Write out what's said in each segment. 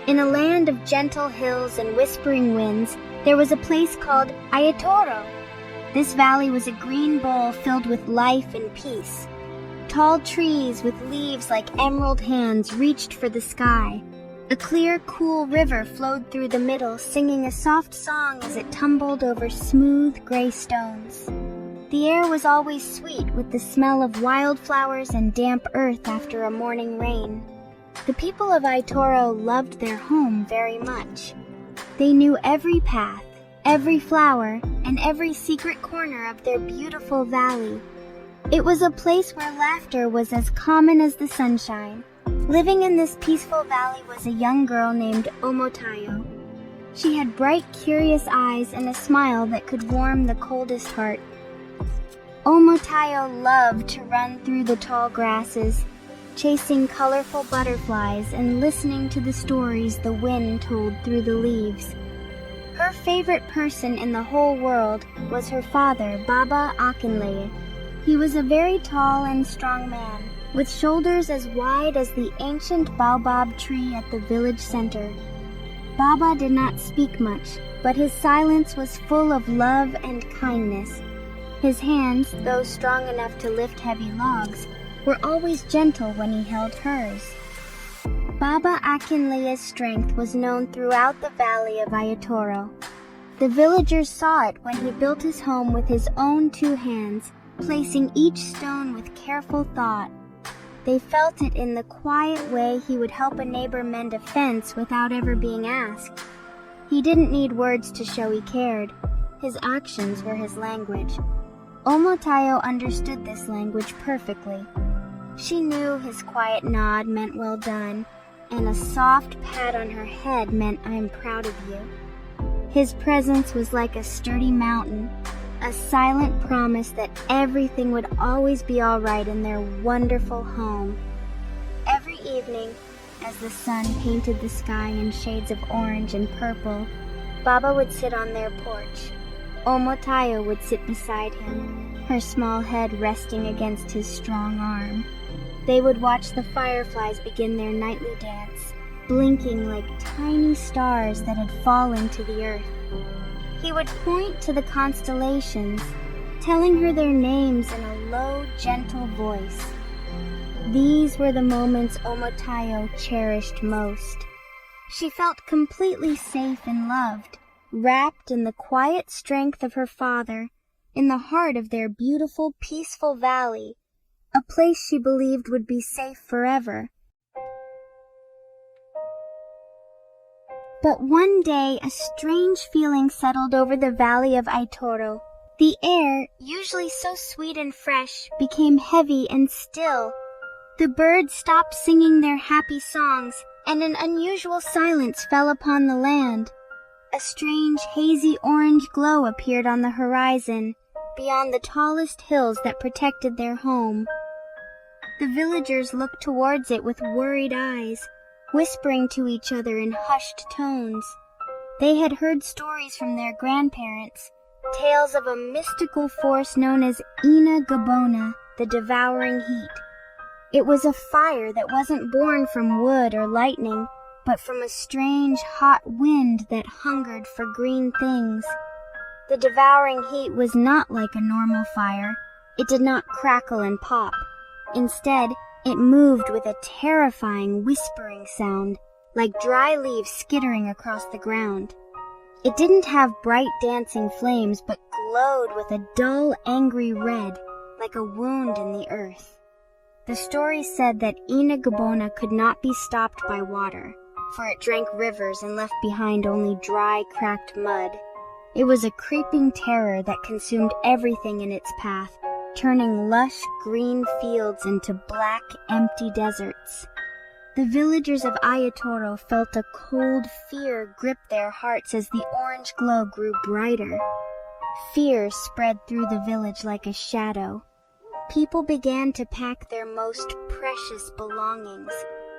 In a land of gentle hills and whispering winds, there was a place called Ayetoro. This valley was a green bowl filled with life and peace. Tall trees with leaves like emerald hands reached for the sky. A clear, cool river flowed through the middle, singing a soft song as it tumbled over smooth, gray stones. The air was always sweet with the smell of wildflowers and damp earth after a morning rain. The people of Ayetoro loved their home very much. They knew every path, every flower, and every secret corner of their beautiful valley. It was a place where laughter was as common as the sunshine. Living in this peaceful valley was a young girl named Omotayo. She had bright, curious eyes and a smile that could warm the coldest heart. Omotayo loved to run through the tall grasses, chasing colorful butterflies and listening to the stories the wind told through the leaves. Her favorite person in the whole world was her father, Baba Akinleye. He was a very tall and strong man, with shoulders as wide as the ancient baobab tree at the village center. Baba did not speak much, but his silence was full of love and kindness. His hands, though strong enough to lift heavy logs, were always gentle when he held hers. Baba Akinleye's strength was known throughout the valley of Ayetoro. The villagers saw it when he built his home with his own 2 hands, placing each stone with careful thought. They felt it in the quiet way he would help a neighbor mend a fence without ever being asked. He didn't need words to show he cared. His actions were his language. Omotayo understood this language perfectly. She knew his quiet nod meant well done, and a soft pat on her head meant I'm proud of you. His presence was like a sturdy mountain, a silent promise that everything would always be all right in their wonderful home. Every evening, as the sun painted the sky in shades of orange and purple, Baba would sit on their porch. Omotayo would sit beside him, her small head resting against his strong arm. They would watch the fireflies begin their nightly dance, blinking like tiny stars that had fallen to the earth. He would point to the constellations, telling her their names in a low, gentle voice. These were the moments Omotayo cherished most. She felt completely safe and loved, wrapped in the quiet strength of her father, in the heart of their beautiful, peaceful valley, a place she believed would be safe forever. But one day, a strange feeling settled over the valley of Ayetoro. The air, usually so sweet and fresh, became heavy and still. The birds stopped singing their happy songs, and an unusual silence fell upon the land. A strange, hazy orange glow appeared on the horizon, beyond the tallest hills that protected their home. The villagers looked towards it with worried eyes, whispering to each other in hushed tones. They had heard stories from their grandparents, tales of a mystical force known as Gabona, the Devouring Heat. It was a fire that wasn't born from wood or lightning, but from a strange, hot wind that hungered for green things. The Devouring Heat was not like a normal fire. It did not crackle and pop. Instead, it moved with a terrifying whispering sound, like dry leaves skittering across the ground. It didn't have bright dancing flames, but glowed with a dull, angry red, like a wound in the earth. The story said that Gabona could not be stopped by water, for it drank rivers and left behind only dry, cracked mud. It was a creeping terror that consumed everything in its path, turning lush green fields into black, empty deserts. The villagers of Ayetoro felt a cold fear grip their hearts as the orange glow grew brighter. Fear spread through the village like a shadow. People began to pack their most precious belongings,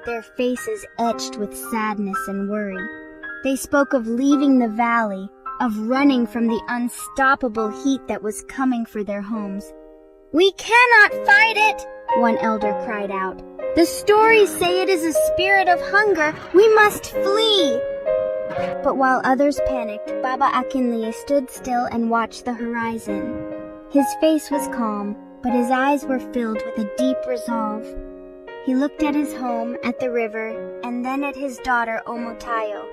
their faces etched with sadness and worry. They spoke of leaving the valley, of running from the unstoppable heat that was coming for their homes. "We cannot fight it!" one elder cried out. The stories say it is a spirit of hunger. We must flee. But while others panicked, Baba Akinleye stood still and watched the horizon. His face was calm, but his eyes were filled with a deep resolve. He looked at his home, at the river, and then at his daughter Omotayo,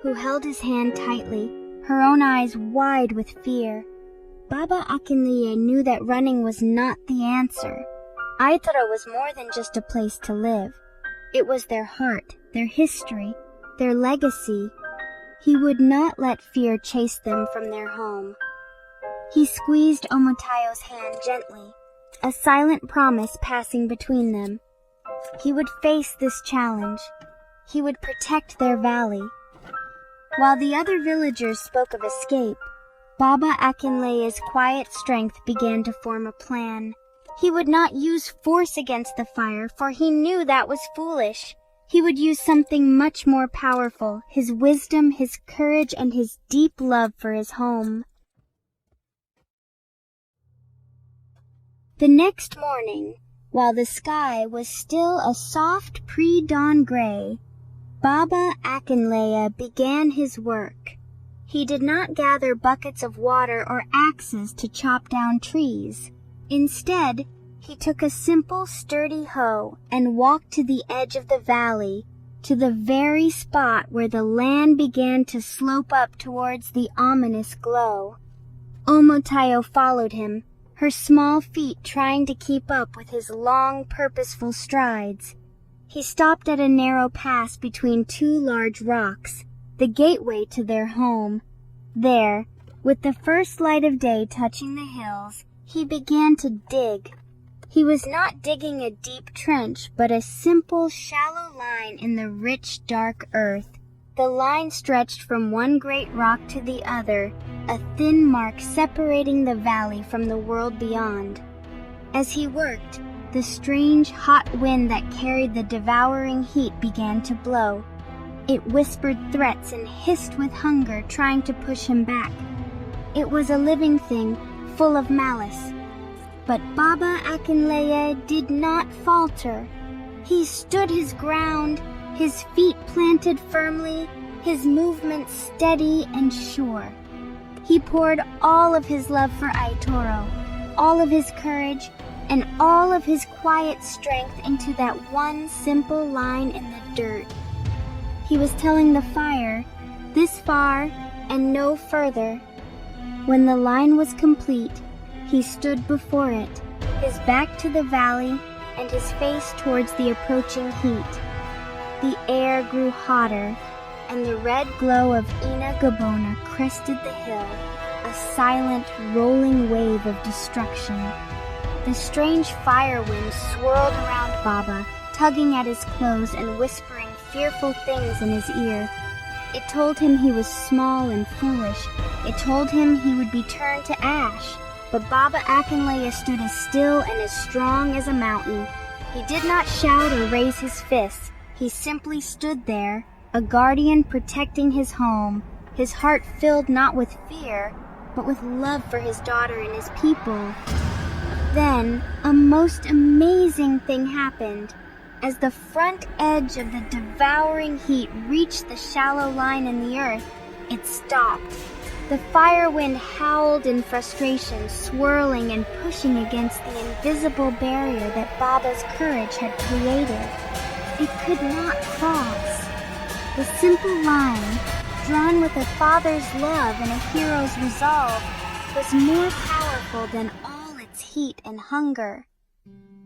who held his hand tightly, her own eyes wide with fear. Baba Akinleye knew that running was not the answer. Ayetoro was more than just a place to live. It was their heart, their history, their legacy. He would not let fear chase them from their home. He squeezed Omotayo's hand gently, a silent promise passing between them. He would face this challenge. He would protect their valley. While the other villagers spoke of escape, Baba Akinleye's quiet strength began to form a plan. He would not use force against the fire, for he knew that was foolish. He would use something much more powerful, his wisdom, his courage, and his deep love for his home. The next morning, while the sky was still a soft pre-dawn gray, Baba Akinleye began his work. He did not gather buckets of water or axes to chop down trees. Instead, he took a simple, sturdy hoe and walked to the edge of the valley, to the very spot where the land began to slope up towards the ominous glow. Omotayo followed him, her small feet trying to keep up with his long, purposeful strides. He stopped at a narrow pass between two large rocks, the gateway to their home. There, with the first light of day touching the hills, he began to dig. He was not digging a deep trench, but a simple, shallow line in the rich, dark earth. The line stretched from one great rock to the other, a thin mark separating the valley from the world beyond. As he worked, the strange, hot wind that carried the devouring heat began to blow. It whispered threats and hissed with hunger, trying to push him back. It was a living thing, full of malice. But Baba Akinleye did not falter. He stood his ground, his feet planted firmly, his movements steady and sure. He poured all of his love for Ayetoro, all of his courage, and all of his quiet strength into that one simple line in the dirt. He was telling the fire, this far and no further. When the line was complete, he stood before it, his back to the valley and his face towards the approaching heat. The air grew hotter, and the red glow of Ina Gabona crested the hill, a silent, rolling wave of destruction. The strange fire wind swirled around Baba, tugging at his clothes and whispering fearful things in his ear. It told him he was small and foolish. It told him he would be turned to ash. But Baba Akinleye stood as still and as strong as a mountain. He did not shout or raise his fists. He simply stood there, a guardian protecting his home, his heart filled not with fear, but with love for his daughter and his people. Then, a most amazing thing happened. As the front edge of the devouring heat reached the shallow line in the earth, it stopped. The fire wind howled in frustration, swirling and pushing against the invisible barrier that Baba's courage had created. It could not cross. The simple line, drawn with a father's love and a hero's resolve, was more powerful than all its heat and hunger.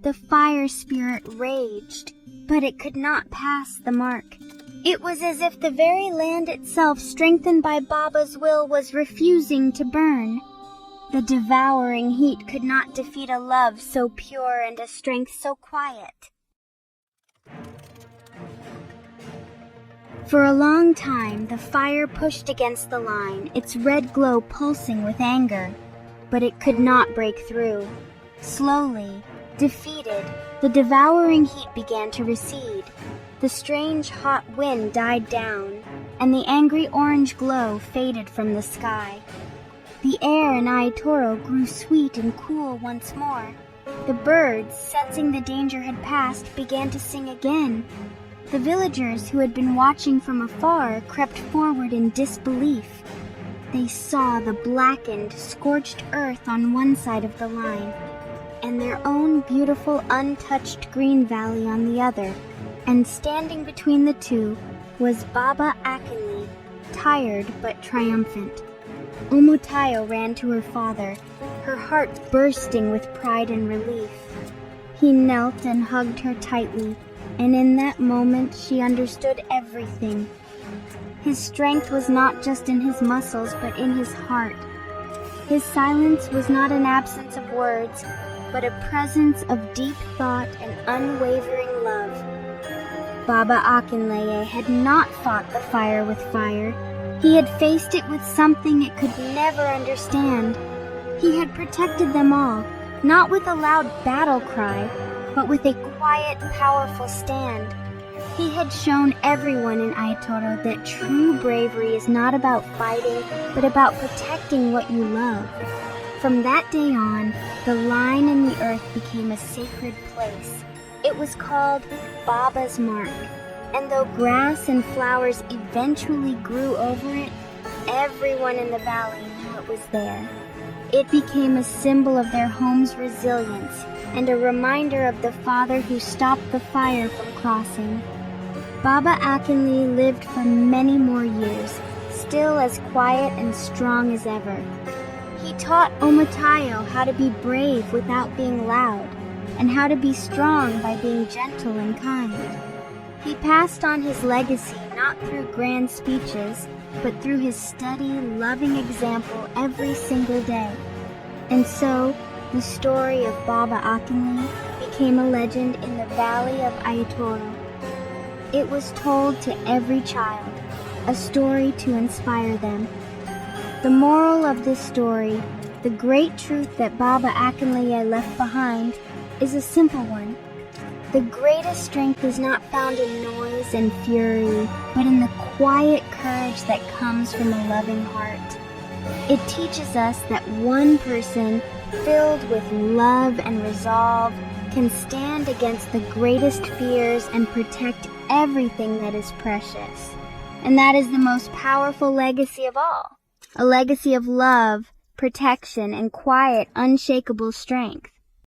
The fire spirit raged, but it could not pass the mark. It was as if the very land itself, strengthened by Baba's will, was refusing to burn. The devouring heat could not defeat a love so pure and a strength so quiet. For a long time, the fire pushed against the line, its red glow pulsing with anger. But it could not break through. Slowly, defeated, the devouring heat began to recede. The strange hot wind died down, and the angry orange glow faded from the sky. The air in Ayetoro grew sweet and cool once more. The birds, sensing the danger had passed, began to sing again. The villagers who had been watching from afar crept forward in disbelief. They saw the blackened, scorched earth on one side of the line, and their own beautiful, untouched green valley on the other. And standing between the two was Baba Akinleye, tired but triumphant. Omotayo ran to her father, her heart bursting with pride and relief. He knelt and hugged her tightly, and in that moment she understood everything. His strength was not just in his muscles, but in his heart. His silence was not an absence of words, but a presence of deep thought and unwavering love. Baba Akinleye had not fought the fire with fire. He had faced it with something it could never understand. He had protected them all, not with a loud battle cry, but with a quiet, powerful stand. He had shown everyone in Ayetoro that true bravery is not about fighting, but about protecting what you love. From that day on, the line in the earth became a sacred place. It was called Baba's Mark, and though grass and flowers eventually grew over it, everyone in the valley knew it was there. It became a symbol of their home's resilience and a reminder of the father who stopped the fire from crossing. Baba Akinleye lived for many more years, still as quiet and strong as ever. He taught Omotayo how to be brave without being loud, and how to be strong by being gentle and kind. He passed on his legacy not through grand speeches, but through his steady, loving example every single day. And so, the story of Baba Akinleye became a legend in the valley of Ayetoro. It was told to every child, a story to inspire them. The moral of this story, the great truth that Baba Akinleye left behind, is a simple one. The greatest strength is not found in noise and fury, but in the quiet courage that comes from a loving heart. It teaches us that one person, filled with love and resolve, can stand against the greatest fears and protect everything that is precious. And that is the most powerful legacy of all. A legacy of love, protection, and quiet, unshakable strength.